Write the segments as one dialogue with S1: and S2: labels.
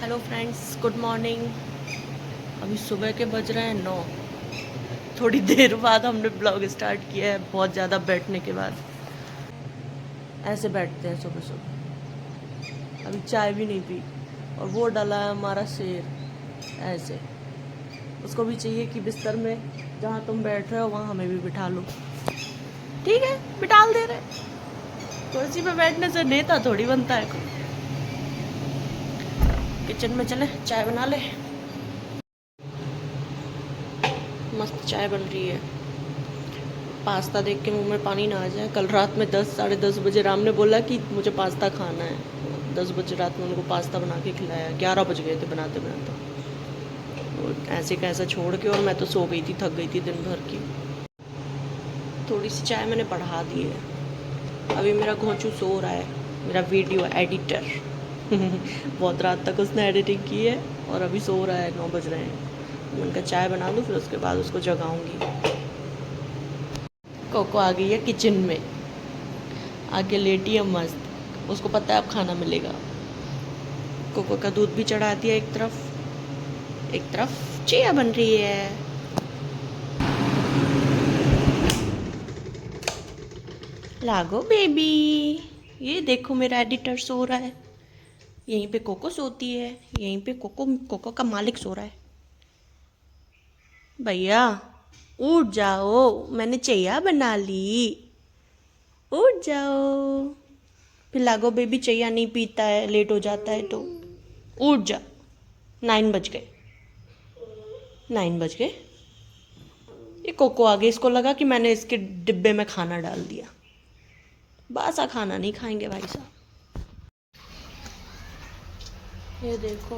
S1: Hello friends, good morning. अभी सुबह के बज रहे हैं 9। थोड़ी देर बाद हमने ब्लॉग स्टार्ट किया है, बहुत ज़्यादा बैठने के बाद। ऐसे बैठते हैं सुबह सुबह। अभी चाय भी नहीं पी और वो डाला है हमारा शेर ऐसे। उसको भी चाहिए कि बिस्तर में जहाँ तुम बैठ रहे हो वहाँ हमें भी बिठा लो। ठीक है, बिठा दे रहे। कुर्सी पे बैठने से नेता थोड़ी बनता है कोई। किचन में चले, चाय बना ले। मस्त चाय बन रही है। पास्ता देख के मुंह में पानी ना आ जाए। कल रात में 10 साढ़े 10 बजे राम ने बोला कि मुझे पास्ता खाना है। 10 बजे रात में उनको पास्ता बना के खिलाया। 11 बज गए थे बनाते बनाते। और ऐसे कैसा छोड़ के, और मैं तो सो गई थी, थक गई थी दिन भर की। थोड़ी सी चाय मैंने बढ़ा दी है। अभी मेरा घोंचू सो रहा है, मेरा वीडियो एडिटर। बहुत रात तक उसने एडिटिंग की है और अभी सो रहा है। 9 बज रहे हैं। मैं उनका चाय बना दूँ, फिर उसके बाद उसको जगाऊंगी। कोको आ गई है किचन में, आके लेटी है मस्त। उसको पता है अब खाना मिलेगा। कोको का दूध भी चढ़ा दिया एक तरफ चिया बन रही है। लागो बेबी। ये देखो मेरा एडिटर सो रहा है। यहीं पे कोको सोती है। यहीं पे कोको कोको का मालिक सो रहा है। भैया उठ जाओ, मैंने चिया बना ली। उठ जाओ। फिर लागो बेबी चिया नहीं पीता है, लेट हो जाता है तो। उठ जा। 9 बज गए। 9 बज गए। ये कोको आ गई, इसको लगा कि मैंने इसके डिब्बे में खाना डाल दिया। बासा खाना नहीं खाएंगे भाई साहब। ये देखो,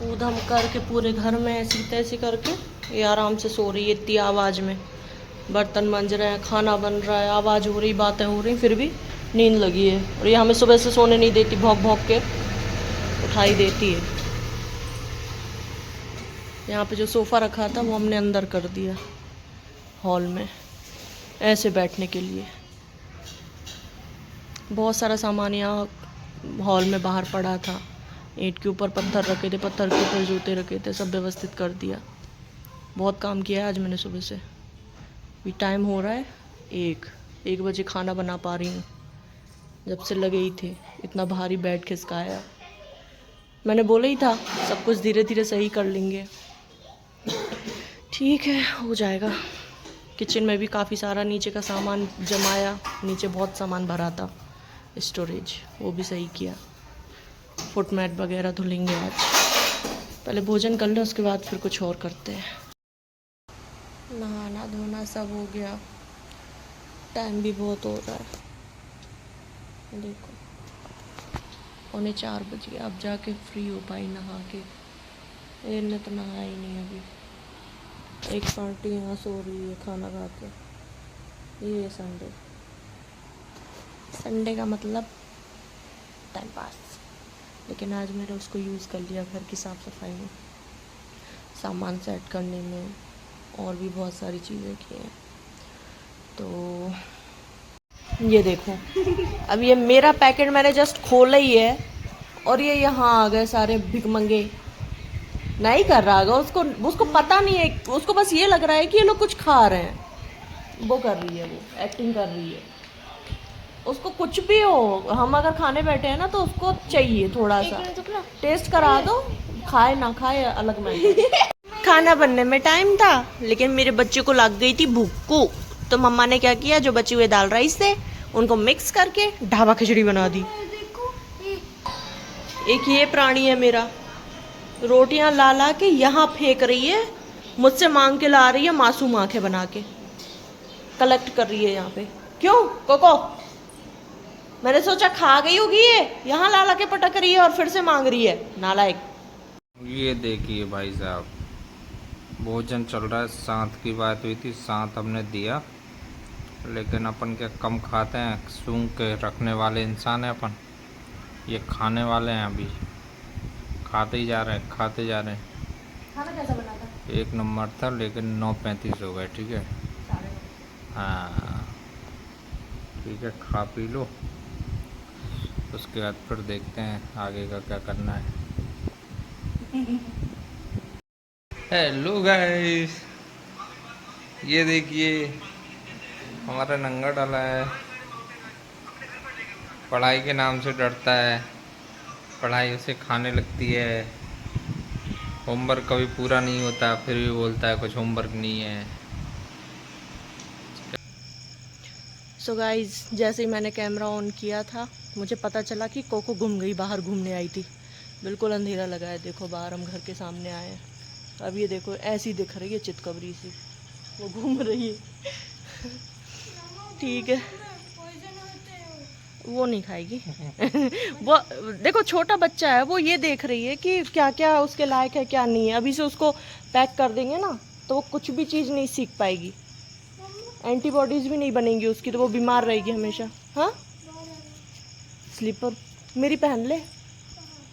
S1: ऊधम करके पूरे घर में ऐसी तैसी करके ये आराम से सो रही है इतनी आवाज़ में। बर्तन मंज रहे हैं, खाना बन रहा है, आवाज़ हो रही, बातें हो रही, फिर भी नींद लगी है। और ये हमें सुबह से सोने नहीं देती, भौंक भौंक के उठाई देती है। यहाँ पे जो सोफ़ा रखा था वो हमने अंदर कर दिया हॉल में, ऐसे बैठने के लिए। बहुत सारा सामान यहाँ हॉल में बाहर पड़ा था। ईंट के ऊपर पत्थर रखे थे, पत्थर के ऊपर जूते रखे थे, सब व्यवस्थित कर दिया। बहुत काम किया है आज मैंने सुबह से। अभी टाइम हो रहा है 1 बजे। खाना बना पा रही हूँ, जब से लगे ही थे। इतना भारी बेड खिसकाया। मैंने बोला ही था सब कुछ धीरे धीरे सही कर लेंगे। ठीक है, हो जाएगा। किचन में भी काफ़ी सारा नीचे का सामान जमाया। नीचे बहुत सामान भरा था, स्टोरेज, वो भी सही किया। फुट मैट वगैरह धुलेंगे आज। पहले भोजन कर लें, उसके बाद फिर कुछ और करते हैं। नहाना धोना सब हो गया। टाइम भी बहुत हो रहा है। देखो 3:45 बज गए। अब जाके फ्री हो पाई नहा के। इन्हें तो नहाया ही नहीं अभी। एक पार्टी यहाँ सो रही है खाना खा के। ये संडे, संडे का मतलब टाइम पास। लेकिन आज मैंने उसको यूज़ कर लिया घर की साफ़ सफाई में, सामान सेट करने में, और भी बहुत सारी चीज़ें की हैं। तो ये देखो, अब ये मेरा पैकेट मैंने जस्ट खोला ही है और ये यहाँ आ गए सारे भिखमंगे। नहीं कर रहा होगा उसको, उसको पता नहीं है, उसको बस ये लग रहा है कि ये लोग कुछ खा रहे हैं। वो कर रही है, वो एक्टिंग कर रही है। उसको कुछ भी हो, हम अगर खाने बैठे हैं ना तो उसको चाहिए थोड़ा सा टेस्ट करा दो। खाए ना खाए अलग मैटर। खाना बनने में टाइम था, लेकिन मेरे बच्चे को लग गई थी भूख। तो मम्मा ने क्या किया, जो बचे हुए दाल राइस थे उनको मिक्स करके ढाबा खिचड़ी बना दी। एक ये प्राणी है मेरा, रोटियां ला ला के यहाँ फेंक रही है, मुझसे मांग के ला रही है, मासूम आंखें बना के कलेक्ट कर रही है यहाँ पे। क्यों कोको? मैंने सोचा खा गई होगी, ये यहाँ ला ला के पटक रही है और फिर से मांग रही है, नालायक।
S2: ये देखिए भाई साहब, भोजन चल रहा है। 7 की बात हुई थी, 7 हमने दिया, लेकिन अपन क्या कम खाते हैं? सूंघ के रखने वाले इंसान हैं अपन। ये खाने वाले हैं, अभी खाते ही जा रहे हैं, खाते जा रहे हैं।
S1: खाना कैसा बना था?
S2: 1 नंबर था, लेकिन 9:35 हो गए। ठीक है, हाँ ठीक है, खा पी लो, उसके बाद फिर देखते हैं आगे का क्या करना है। हेलो गाइस, ये देखिए हमारा नंगा डाला है। पढ़ाई के नाम से डरता है, पढ़ाई उसे खाने लगती है। होमवर्क कभी पूरा नहीं होता, फिर भी बोलता है कुछ होमवर्क नहीं है।
S1: सो गाइज, जैसे ही मैंने कैमरा ऑन किया था मुझे पता चला कि कोको घूम गई, बाहर घूमने आई थी। बिल्कुल अंधेरा लगा है, देखो बाहर हम घर के सामने आए हैं। अब ये देखो ऐसी दिख रही है चितकबरी सी, वो घूम रही है। ठीक है, वो नहीं खाएगी। वो देखो छोटा बच्चा है, वो ये देख रही है कि क्या क्या उसके लायक है क्या नहीं है। अभी से उसको पैक कर देंगे ना तो वो कुछ भी चीज़ नहीं सीख पाएगी, एंटीबॉडीज भी नहीं बनेंगी उसकी, तो वो बीमार रहेगी हमेशा। हाँ, स्लीपर मेरी पहन ले,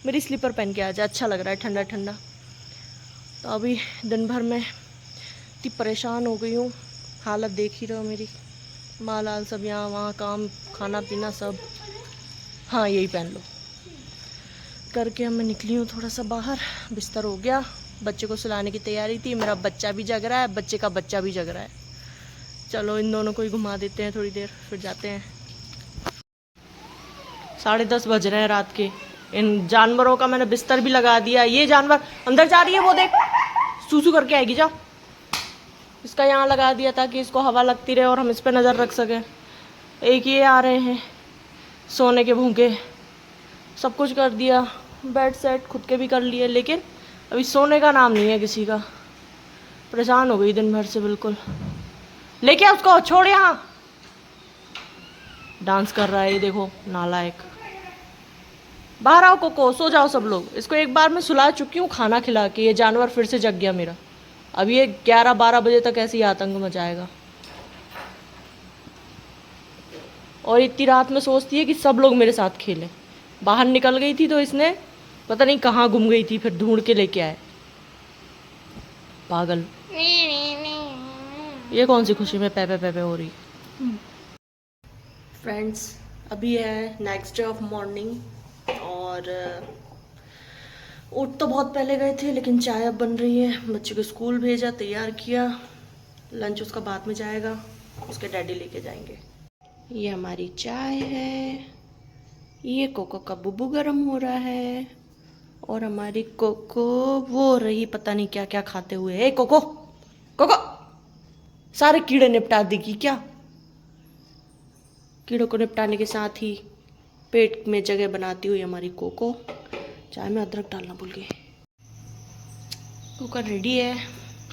S1: मेरी स्लीपर पहन के आ जा, अच्छा लग रहा है ठंडा ठंडा। तो अभी दिन भर में इतनी परेशान हो गई हूँ, हालत देख ही रहो मेरी, माल आल सब यहाँ वहाँ, काम खाना पीना सब। हाँ यही पहन लो करके अब मैं निकली हूँ थोड़ा सा बाहर। बिस्तर हो गया, बच्चे को सुलाने की तैयारी थी, मेरा बच्चा भी जग रहा है, बच्चे का बच्चा भी जग रहा है। चलो इन दोनों को ही घुमा देते हैं थोड़ी देर, फिर जाते हैं। 10:30 बज रहे हैं रात के। इन जानवरों का मैंने बिस्तर भी लगा दिया। ये जानवर अंदर जा रही है, वो देख सूसू करके आएगी, जाओ। इसका यहाँ लगा दिया ताकि इसको हवा लगती रहे और हम इस पर नज़र रख सकें। एक ये आ रहे हैं सोने के भूखे, सब कुछ कर दिया, बेड सेट खुद के भी कर लिए, लेकिन अभी सोने का नाम नहीं है किसी का। परेशान हो गई दिन भर से बिल्कुल। लेके आ उसको, छोड़ यहाँ। डांस कर रहा है ये देखो, नालायक। बाहर आओ कोको, सो जाओ सब लोग। इसको एक बार मैं सुला चुकी हूँ खाना खिला के, ये जानवर फिर से जग गया मेरा। अब ये 11-12 बजे तक ऐसे ही आतंक मचाएगा। और इतनी रात में सोचती है कि सब लोग मेरे साथ खेलें। बाहर निकल गई थी तो इसने पता नहीं कहाँ घूम गई थी, फिर ढूंढ के लेके आए। पागल। ये कौन सी खुशी में पैपे पैपे हो रही। फ्रेंड्स, अभी है नेक्स्ट डे ऑफ मॉर्निंग और उठ तो बहुत पहले गए थे, लेकिन चाय अब बन रही है। बच्चे को स्कूल भेजा, तैयार किया, लंच उसका बाद में जाएगा, उसके डैडी लेके जाएंगे। ये हमारी चाय है, ये कोको का बुब्बू गर्म हो रहा है, और हमारी कोको वो रही पता नहीं क्या क्या खाते हुए। ए कोको, कोको सारे कीड़े निपटा देगी क्या? कीड़ों को निपटाने के साथ ही पेट में जगह बनाती हुई हमारी कोको। चाय में अदरक डालना भूल गई। कुकर रेडी है।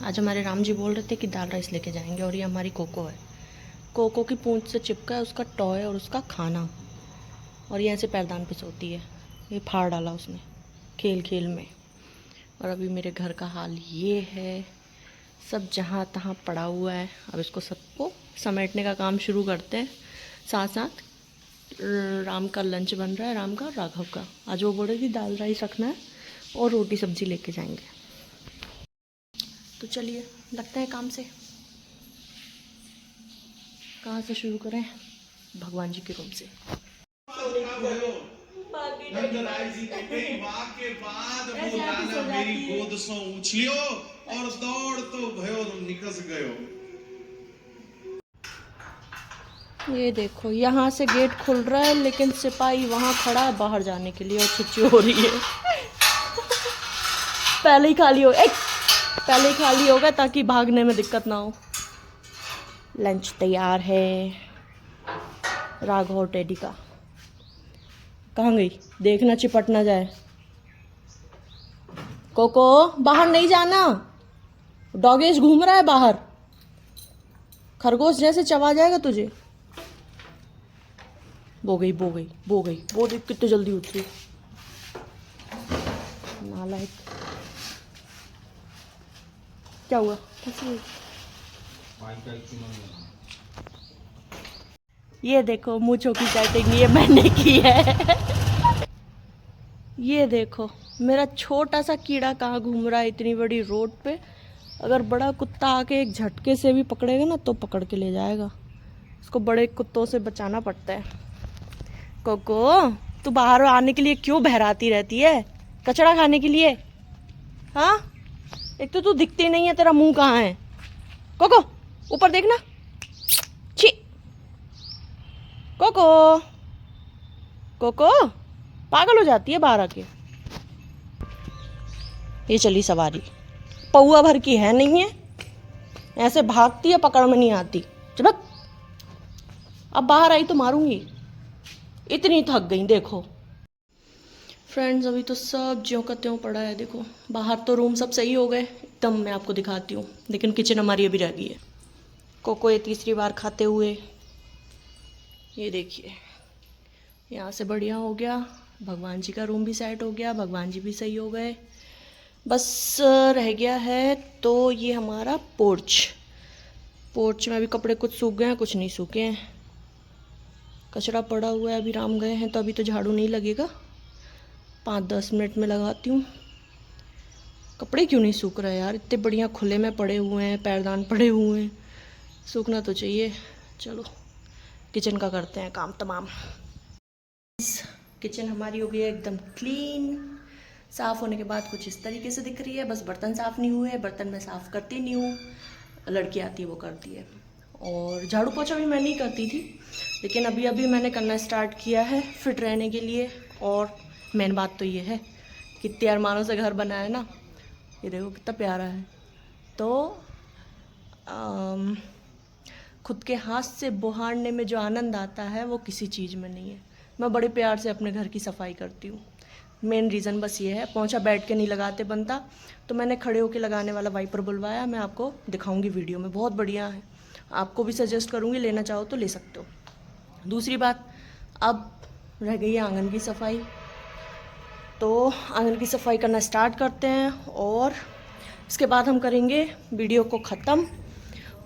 S1: आज हमारे राम जी बोल रहे थे कि दाल राइस लेके जाएंगे, और ये हमारी कोको है। कोको की पूंछ से चिपका है उसका टॉय और उसका खाना, और ये ऐसे पैरदान पे सोती है। ये फाड़ डाला उसने खेल खेल में। और अभी मेरे घर का हाल ये है, सब जहाँ तहाँ पड़ा हुआ है। अब इसको सबको समेटने का काम शुरू करते हैं। साथ साथ राम का लंच बन रहा है, राम का, राघव का। आज वो बोल रही थी दाल राइस रखना है और रोटी सब्जी लेके जाएंगे। तो चलिए लगते हैं काम से। कहाँ से शुरू करें? भगवान जी के रूम से।
S3: मेरी गोद सो उछलियो और दौड़ तो भयो निकस गयो।
S1: ये देखो यहाँ से गेट खुल रहा है, लेकिन सिपाही वहाँ खड़ा है बाहर जाने के लिए, और छुट्टी हो रही है। पहले ही खाली होगा ताकि भागने में दिक्कत ना हो। लंच तैयार है राघव और टेडी का। कहाँ गई? देखना चिपट ना जाए। कोको बाहर नहीं जाना, डॉगेज घूम रहा है बाहर, खरगोश जैसे चबा जाएगा तुझे। वो गई वो देख कितनी जल्दी उठी, नालायक। क्या हुआ? ये देखो मूंछों की सेटिंग ये मैंने की है। ये देखो मेरा छोटा सा कीड़ा कहाँ घूम रहा है इतनी बड़ी रोड पे। अगर बड़ा कुत्ता आके एक झटके से भी पकड़ेगा ना तो पकड़ के ले जाएगा। इसको बड़े कुत्तों से बचाना पड़ता है। कोको तू बाहर आने के लिए क्यों बहराती रहती है? कचड़ा खाने के लिए? हाँ, एक तो तू दिखती नहीं है, तेरा मुंह कहाँ है? कोको ऊपर देखना। छी कोको, कोको पागल हो जाती है बाहर आके। ये चली सवारी, पौआ भर की है नहीं है, ऐसे भागती है, पकड़ में नहीं आती। चबक, अब बाहर आई तो मारूंगी, इतनी थक गई। देखो फ्रेंड्स, अभी तो सब ज्यों का त्यों पड़ा है। देखो बाहर तो रूम सब सही हो गए एकदम, मैं आपको दिखाती हूँ, लेकिन किचन हमारी अभी रह गई है। कोको ये तीसरी बार खाते हुए, ये देखिए यहाँ से बढ़िया हो गया। भगवान जी का रूम भी सेट हो गया, भगवान जी भी सही हो गए। बस रह गया है तो ये हमारा पोर्च में अभी कपड़े कुछ सूख गए हैं, कुछ नहीं सूखे हैं, कचरा पड़ा हुआ है। अभी राम गए हैं तो अभी तो झाड़ू नहीं लगेगा, 5-10 मिनट में लगाती हूँ। कपड़े क्यों नहीं सूख रहे यार, इतने बढ़िया खुले में पड़े हुए हैं, पैरदान पड़े हुए हैं, सूखना तो चाहिए। चलो किचन का करते हैं काम तमाम। किचन हमारी हो गई है एकदम क्लीन, साफ़ होने के बाद कुछ इस तरीके से दिख रही है। बस बर्तन साफ़ नहीं हुए, बर्तन मैं साफ़ करती नहीं हूँ, लड़की आती है वो करती है। और झाड़ू पोछा भी मैं नहीं करती थी, लेकिन अभी अभी मैंने करना स्टार्ट किया है फिट रहने के लिए। और मेन बात तो ये है, कितने अरमानों से घर बना है ना, ये देखो कितना प्यारा है। तो खुद के हाथ से बुहारने में जो आनंद आता है वो किसी चीज़ में नहीं है। मैं बड़े प्यार से अपने घर की सफाई करती हूँ। मेन रीज़न बस ये है, पोंछा बैठ के नहीं लगाते बनता, तो मैंने खड़े होके लगाने वाला वाइपर बुलवाया। मैं आपको दिखाऊंगी वीडियो में, बहुत बढ़िया है, आपको भी सजेस्ट करूँगी, लेना चाहो तो ले सकते हो। दूसरी बात, अब रह गई है आंगन की सफाई, तो आंगन की सफाई करना स्टार्ट करते हैं और इसके बाद हम करेंगे वीडियो को ख़त्म।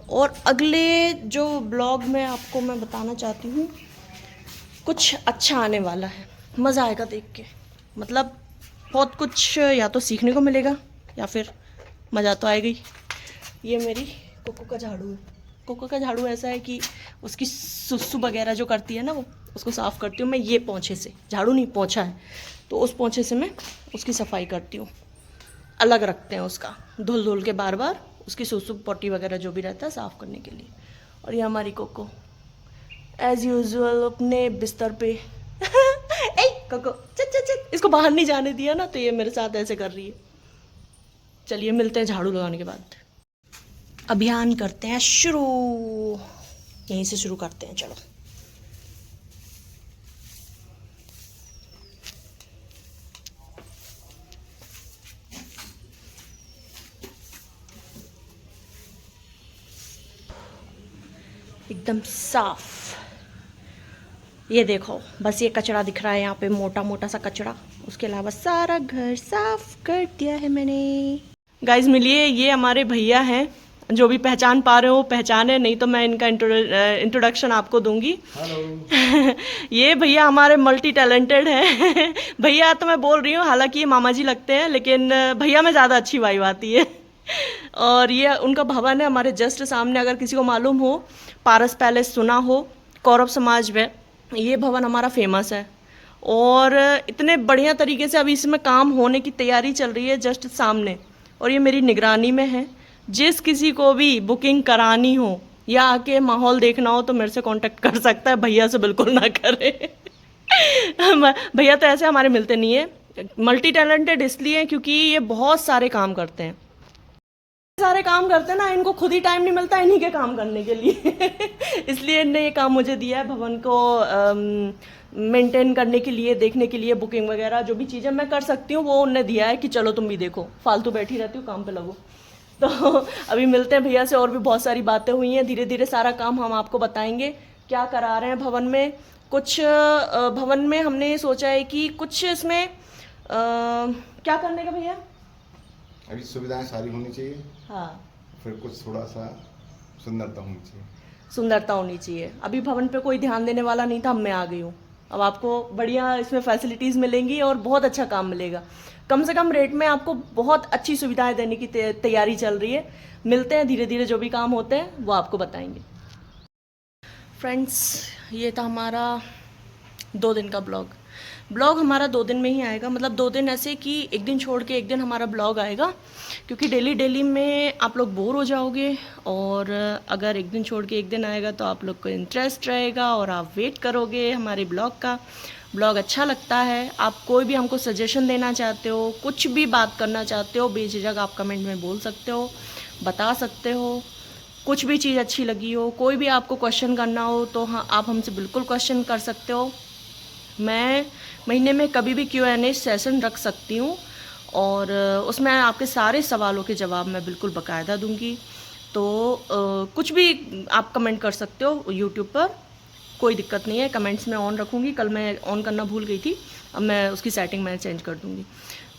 S1: और अगले जो ब्लॉग में आपको मैं बताना चाहती हूँ, कुछ अच्छा आने वाला है, मज़ा आएगा देख के। मतलब बहुत कुछ या तो सीखने को मिलेगा या फिर मज़ा तो आएगा ही। ये मेरी कोको का झाड़ू है। कोको का झाड़ू ऐसा है कि उसकी सुसु वगैरह जो करती है ना, वो उसको साफ़ करती हूँ मैं ये पोंछे से। झाड़ू नहीं, पोंछा है, तो उस पोंछे से मैं उसकी सफाई करती हूँ। अलग रखते हैं उसका, धुल धुल के बार बार उसकी सुसु पोटी वगैरह जो भी रहता है साफ़ करने के लिए। और ये हमारी कोको एज़ यूजुअल अपने बिस्तर पे ए कोको चल चल चल, इसको बाहर नहीं जाने दिया ना, तो ये मेरे साथ ऐसे कर रही है। चलिए मिलते हैं झाड़ू लगाने के बाद। अभियान करते हैं शुरू, यहीं से शुरू करते हैं। चलो एकदम साफ। ये देखो बस ये कचरा दिख रहा है यहाँ पे, मोटा मोटा सा कचरा, उसके अलावा सारा घर साफ कर दिया है मैंने। गाइस मिलिए, ये हमारे भैया हैं, जो भी पहचान पा रहे हो पहचाने, नहीं तो मैं इनका इंट्रोडक्शन आपको दूंगी। हेलो ये भैया हमारे मल्टी टैलेंटेड हैं भैया तो मैं बोल रही हूँ, हालांकि ये मामा जी लगते हैं, लेकिन भैया में ज़्यादा अच्छी वाइब आती है और ये उनका भवन है हमारे जस्ट सामने। अगर किसी को मालूम हो, पारस पैलेस सुना हो, कौरव समाज में ये भवन हमारा फेमस है। और इतने बढ़िया तरीके से अभी इसमें काम होने की तैयारी चल रही है जस्ट सामने, और ये मेरी निगरानी में है। जिस किसी को भी बुकिंग करानी हो या आके माहौल देखना हो तो मेरे से कांटेक्ट कर सकता है, भैया से बिल्कुल ना करे भैया तो ऐसे हमारे मिलते नहीं है। मल्टी टैलेंटेड इसलिए क्योंकि ये बहुत सारे काम करते हैं, ना, इनको खुद ही टाइम नहीं मिलता इन्हीं के काम करने के लिए इसलिए इनने ये काम मुझे दिया है, भवन को मेंटेन करने के लिए, देखने के लिए, बुकिंग वगैरह जो भी चीज़ें मैं कर सकती हूँ वो उनने दिया है कि चलो तुम भी देखो, फालतू बैठी रहती हूँ, काम पे लगो। तो अभी मिलते हैं भैया से, और भी बहुत सारी बातें हुई हैं, धीरे धीरे सारा काम हम आपको बताएंगे क्या करा रहे हैं भवन में। कुछ भवन में हमने ये सोचा है कि कुछ इसमें क्या करने का भैया,
S4: अभी सुविधाएं सारी होनी चाहिए,
S1: हाँ,
S4: फिर कुछ थोड़ा सा सुंदरता होनी चाहिए।
S1: सुंदरता होनी चाहिए। अभी भवन पे कोई ध्यान देने वाला नहीं था, अब मैं आ गई हूँ, अब आपको बढ़िया इसमें फैसिलिटीज़ मिलेंगी और बहुत अच्छा काम मिलेगा। कम से कम रेट में आपको बहुत अच्छी सुविधाएं देने की तैयारी चल रही है। मिलते हैं धीरे धीरे, जो भी काम होते हैं वो आपको बताएंगे। फ्रेंड्स ये था हमारा 2 दिन का ब्लॉग। ब्लॉग हमारा 2 दिन में ही आएगा, मतलब 2 दिन ऐसे कि एक दिन छोड़ के एक दिन हमारा ब्लॉग आएगा, क्योंकि डेली डेली में आप लोग बोर हो जाओगे, और अगर एक दिन छोड़ के एक दिन आएगा तो आप लोग को इंटरेस्ट रहेगा और आप वेट करोगे हमारे ब्लॉग का। ब्लॉग अच्छा लगता है, आप कोई भी हमको सजेशन देना चाहते हो, कुछ भी बात करना चाहते हो, बेझिझक आप कमेंट में बोल सकते हो, बता सकते हो। कुछ भी चीज़ अच्छी लगी हो, कोई भी आपको क्वेश्चन करना हो तो हाँ, आप हमसे बिल्कुल क्वेश्चन कर सकते हो। मैं महीने में कभी भी Q&A सेशन रख सकती हूँ, और उसमें आपके सारे सवालों के जवाब मैं बिल्कुल बाकायदा दूंगी। तो कुछ भी आप कमेंट कर सकते हो यूट्यूब पर, कोई दिक्कत नहीं है। कमेंट्स में ऑन रखूँगी, कल मैं ऑन करना भूल गई थी, अब मैं उसकी सेटिंग मैं चेंज कर दूँगी।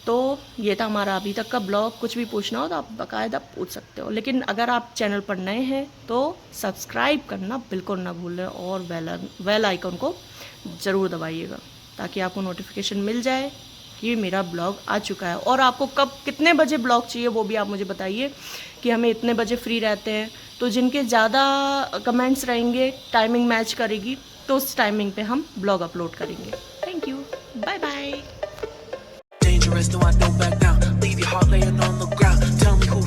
S1: तो ये था हमारा अभी तक का ब्लॉग। कुछ भी पूछना हो तो आप बाकायदा पूछ सकते हो, लेकिन अगर आप चैनल पर नए हैं तो सब्सक्राइब करना बिल्कुल ना भूलें, और बेल आइकन को ज़रूर दबाइएगा, ताकि आपको नोटिफिकेशन मिल जाए कि मेरा ब्लॉग आ चुका है। और आपको कब कितने बजे ब्लॉग चाहिए वो भी आप मुझे बताइए कि हमें इतने बजे फ्री रहते हैं, तो जिनके ज़्यादा कमेंट्स रहेंगे, टाइमिंग मैच करेगी, तो उस टाइमिंग पे हम ब्लॉग अपलोड करेंगे। Thank you, bye bye.
S5: Dangerous, no I don't back down. Leave your heart laying on the ground. Tell me who